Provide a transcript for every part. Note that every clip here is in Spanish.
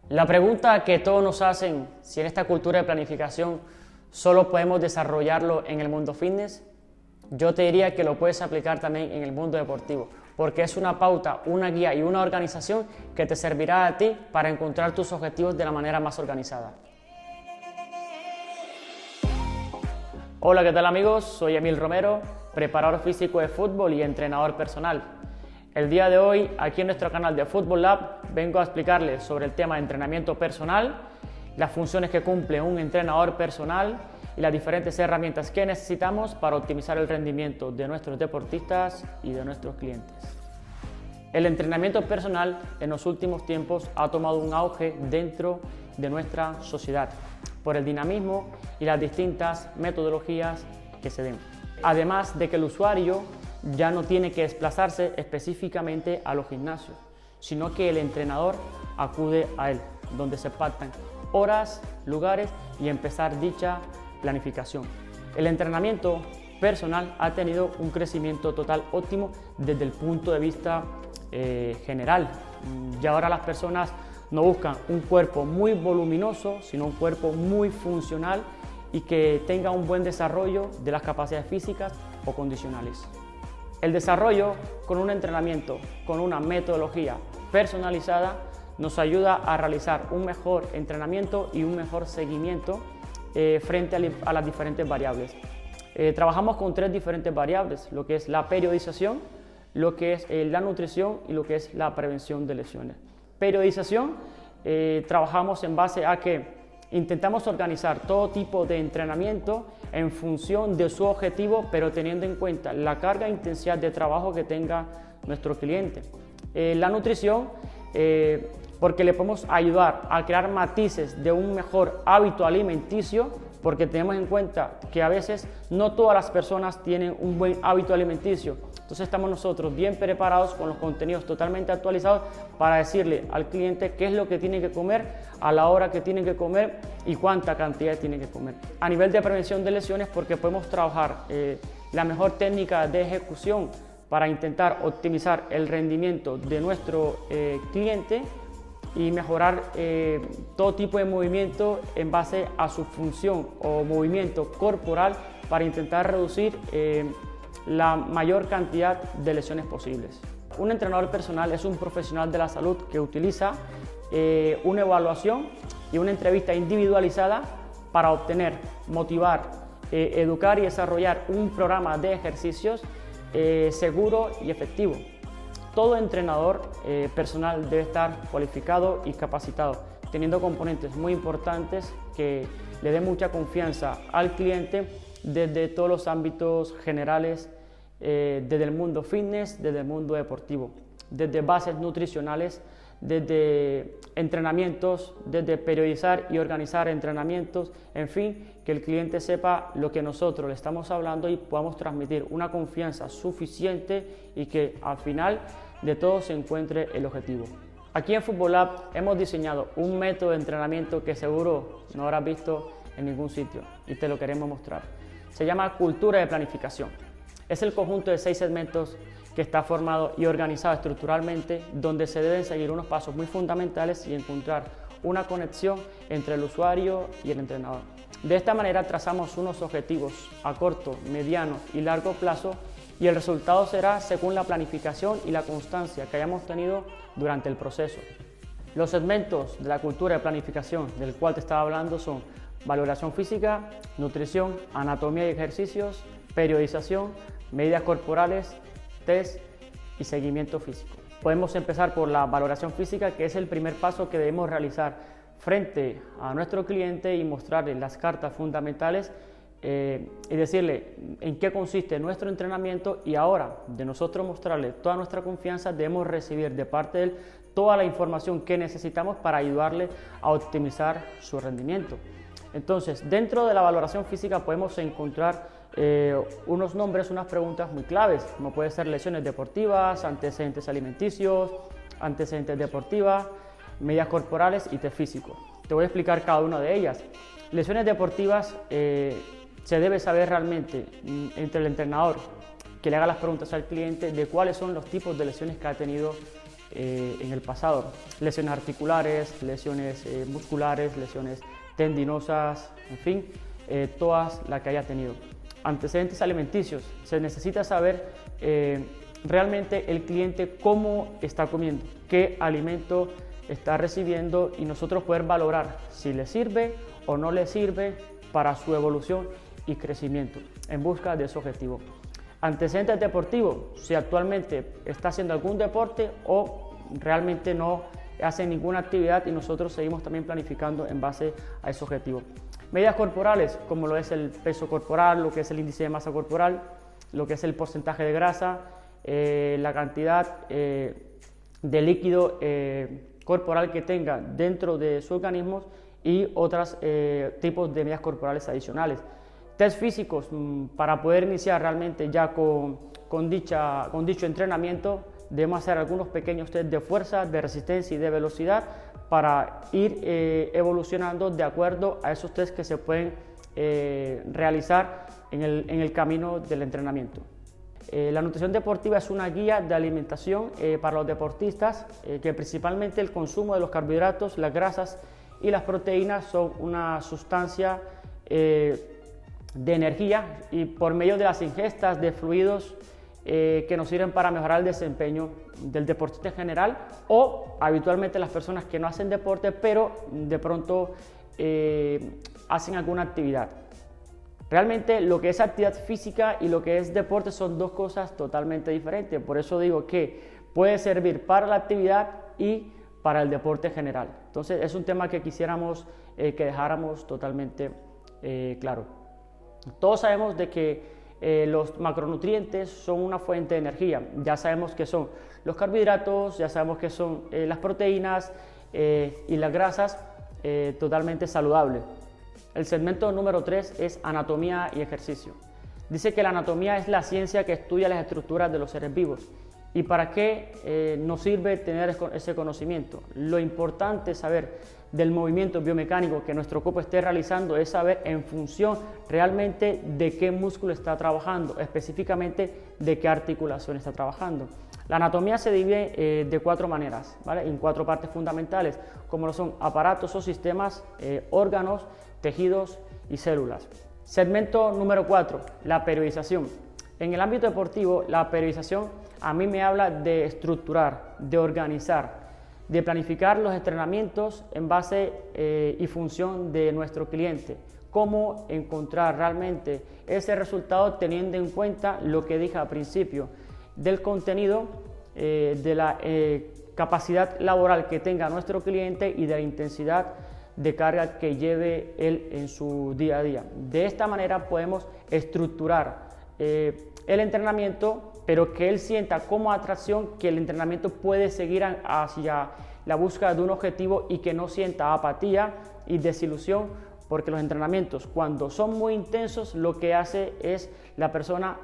La pregunta que todos nos hacen, si en esta cultura de planificación solo podemos desarrollarlo en el mundo fitness, yo te diría que lo puedes aplicar también en el mundo deportivo, porque es una pauta, una guía y una organización que te servirá a ti para encontrar tus objetivos de la manera más organizada. Hola, ¿qué tal amigos? Soy Emil Romero, preparador físico de fútbol y entrenador personal. El día de hoy, aquí en nuestro canal de Football Lab, vengo a explicarles sobre el tema de entrenamiento personal, las funciones que cumple un entrenador personal y las diferentes herramientas que necesitamos para optimizar el rendimiento de nuestros deportistas y de nuestros clientes. El entrenamiento personal en los últimos tiempos ha tomado un auge dentro de nuestra sociedad por el dinamismo y las distintas metodologías que se den. Además de que el usuario ya no tiene que desplazarse específicamente a los gimnasios, sino que el entrenador acude a él, donde se pactan horas, lugares y empezar dicha planificación. El entrenamiento personal ha tenido un crecimiento total óptimo desde el punto de vista general. Y ahora las personas no buscan un cuerpo muy voluminoso, sino un cuerpo muy funcional y que tenga un buen desarrollo de las capacidades físicas o condicionales. El desarrollo con un entrenamiento, con una metodología personalizada, nos ayuda a realizar un mejor entrenamiento y un mejor seguimiento frente a las diferentes variables. Trabajamos con tres diferentes variables, lo que es la periodización, lo que es la nutrición y lo que es la prevención de lesiones. Periodización, trabajamos en base a que intentamos organizar todo tipo de entrenamiento en función de su objetivo, pero teniendo en cuenta la carga e intensidad de trabajo que tenga nuestro cliente. La nutrición, porque le podemos ayudar a crear matices de un mejor hábito alimenticio, porque tenemos en cuenta que a veces no todas las personas tienen un buen hábito alimenticio. Entonces estamos nosotros bien preparados con los contenidos totalmente actualizados para decirle al cliente qué es lo que tiene que comer, a la hora que tiene que comer y cuánta cantidad tiene que comer. A nivel de prevención de lesiones, porque podemos trabajar la mejor técnica de ejecución para intentar optimizar el rendimiento de nuestro cliente y mejorar todo tipo de movimiento en base a su función o movimiento corporal para intentar reducir la mayor cantidad de lesiones posibles. Un entrenador personal es un profesional de la salud que utiliza una evaluación y una entrevista individualizada para obtener, motivar, educar y desarrollar un programa de ejercicios seguro y efectivo. Todo entrenador personal debe estar cualificado y capacitado, teniendo componentes muy importantes que le den mucha confianza al cliente desde todos los ámbitos generales, desde el mundo fitness, desde el mundo deportivo, desde bases nutricionales, desde entrenamientos, desde periodizar y organizar entrenamientos, en fin, que el cliente sepa lo que nosotros le estamos hablando y podamos transmitir una confianza suficiente y que al final de todo se encuentre el objetivo. Aquí en Football Lab hemos diseñado un método de entrenamiento que seguro no habrás visto en ningún sitio y te lo queremos mostrar. Se llama Cultura de Planificación. Es el conjunto de 6 segmentos que está formado y organizado estructuralmente, donde se deben seguir unos pasos muy fundamentales y encontrar una conexión entre el usuario y el entrenador. De esta manera trazamos unos objetivos a corto, mediano y largo plazo y el resultado será según la planificación y la constancia que hayamos tenido durante el proceso. Los segmentos de la cultura de planificación del cual te estaba hablando son valoración física, nutrición, anatomía y ejercicios, periodización, medidas corporales, test y seguimiento físico. Podemos empezar por la valoración física, que es el primer paso que debemos realizar frente a nuestro cliente y mostrarle las cartas fundamentales y decirle en qué consiste nuestro entrenamiento, y ahora de nosotros mostrarle toda nuestra confianza debemos recibir de parte de él toda la información que necesitamos para ayudarle a optimizar su rendimiento. Entonces, dentro de la valoración física podemos encontrar unos nombres, unas preguntas muy claves, como puede ser lesiones deportivas, antecedentes alimenticios, antecedentes deportivas, medidas corporales y test físico. Te voy a explicar cada una de ellas. Lesiones deportivas, se debe saber realmente entre el entrenador que le haga las preguntas al cliente de cuáles son los tipos de lesiones que ha tenido en el pasado. Lesiones articulares, lesiones musculares, lesiones tendinosas, en fin, todas las que haya tenido. Antecedentes alimenticios. Se necesita saber realmente el cliente cómo está comiendo, qué alimento está recibiendo y nosotros poder valorar si le sirve o no le sirve para su evolución y crecimiento en busca de su objetivo. Antecedentes deportivos, si actualmente está haciendo algún deporte o realmente no hace ninguna actividad y nosotros seguimos también planificando en base a ese objetivo. Medidas corporales, como lo es el peso corporal, lo que es el índice de masa corporal, lo que es el porcentaje de grasa, la cantidad de líquido corporal que tenga dentro de su organismo y otros tipos de medidas corporales adicionales. Test físicos para poder iniciar realmente ya con dicho entrenamiento. Debemos hacer algunos pequeños test de fuerza, de resistencia y de velocidad para ir evolucionando de acuerdo a esos test que se pueden realizar en el camino del entrenamiento. La nutrición deportiva es una guía de alimentación para los deportistas que principalmente el consumo de los carbohidratos, las grasas y las proteínas son una sustancia de energía y por medio de las ingestas de fluidos que nos sirven para mejorar el desempeño del deportista en general o habitualmente las personas que no hacen deporte pero de pronto hacen alguna actividad. Realmente lo que es actividad física y lo que es deporte son dos cosas totalmente diferentes, por eso digo que puede servir para la actividad y para el deporte en general. Entonces es un tema que quisiéramos que dejáramos totalmente claro. Todos sabemos de que los macronutrientes son una fuente de energía. Ya sabemos que son los carbohidratos, ya sabemos que son las proteínas y las grasas totalmente saludables. El segmento número 3 es anatomía y ejercicio. Dice que la anatomía es la ciencia que estudia las estructuras de los seres vivos. ¿Y para qué nos sirve tener ese conocimiento? Lo importante es saber del movimiento biomecánico que nuestro cuerpo esté realizando, es saber en función realmente de qué músculo está trabajando, específicamente de qué articulación está trabajando. La anatomía se divide de 4 maneras, ¿vale? En 4 partes fundamentales, como lo son aparatos o sistemas, órganos, tejidos y células. Segmento número 4, la periodización. En el ámbito deportivo, la periodización a mí me habla de estructurar, de organizar, de planificar los entrenamientos en base y función de nuestro cliente. Cómo encontrar realmente ese resultado teniendo en cuenta lo que dije al principio del contenido, de la capacidad laboral que tenga nuestro cliente y de la intensidad de carga que lleve él en su día a día. De esta manera podemos estructurar el entrenamiento, pero que él sienta como atracción que el entrenamiento puede seguir hacia la búsqueda de un objetivo y que no sienta apatía y desilusión, porque los entrenamientos cuando son muy intensos lo que hace es la persona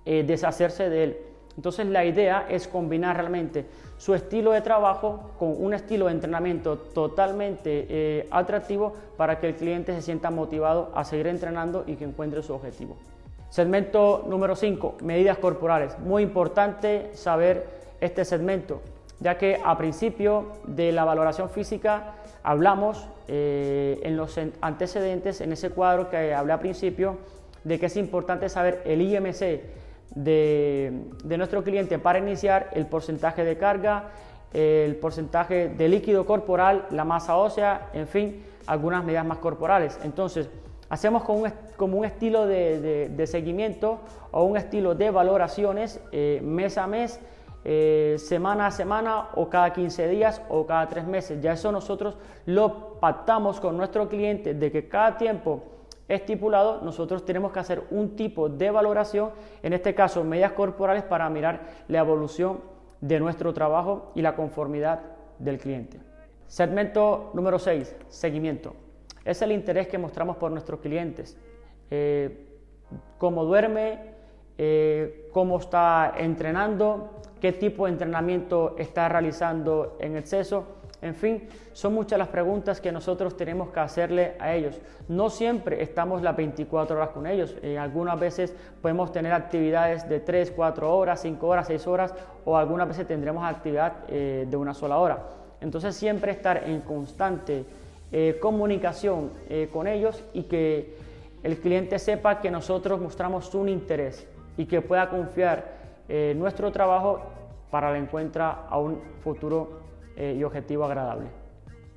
deshacerse de él. Entonces la idea es combinar realmente su estilo de trabajo con un estilo de entrenamiento totalmente atractivo para que el cliente se sienta motivado a seguir entrenando y que encuentre su objetivo. Segmento número 5, medidas corporales. Muy importante saber este segmento, ya que a principio de la valoración física hablamos en los antecedentes, en ese cuadro que hablé al principio, de que es importante saber el IMC de nuestro cliente para iniciar, el porcentaje de carga, el porcentaje de líquido corporal, la masa ósea, en fin, algunas medidas más corporales. Entonces, hacemos como un estilo de seguimiento o un estilo de valoraciones mes a mes, semana a semana o cada 15 días o cada 3 meses. Ya eso nosotros lo pactamos con nuestro cliente de que cada tiempo estipulado nosotros tenemos que hacer un tipo de valoración, en este caso medidas corporales, para mirar la evolución de nuestro trabajo y la conformidad del cliente. Segmento número 6, seguimiento. Es el interés que mostramos por nuestros clientes, cómo duerme, cómo está entrenando, qué tipo de entrenamiento está realizando en exceso. En fin, son muchas las preguntas que nosotros tenemos que hacerle a ellos. No siempre estamos las 24 horas con ellos. Algunas veces podemos tener actividades de 3, 4 horas, 5 horas, 6 horas, o algunas veces tendremos actividad de una sola hora. Entonces siempre estar en constante comunicación con ellos y que el cliente sepa que nosotros mostramos un interés y que pueda confiar en nuestro trabajo para el encuentro a un futuro y objetivo agradable.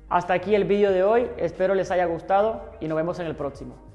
Hasta aquí el vídeo de hoy, espero les haya gustado y nos vemos en el próximo.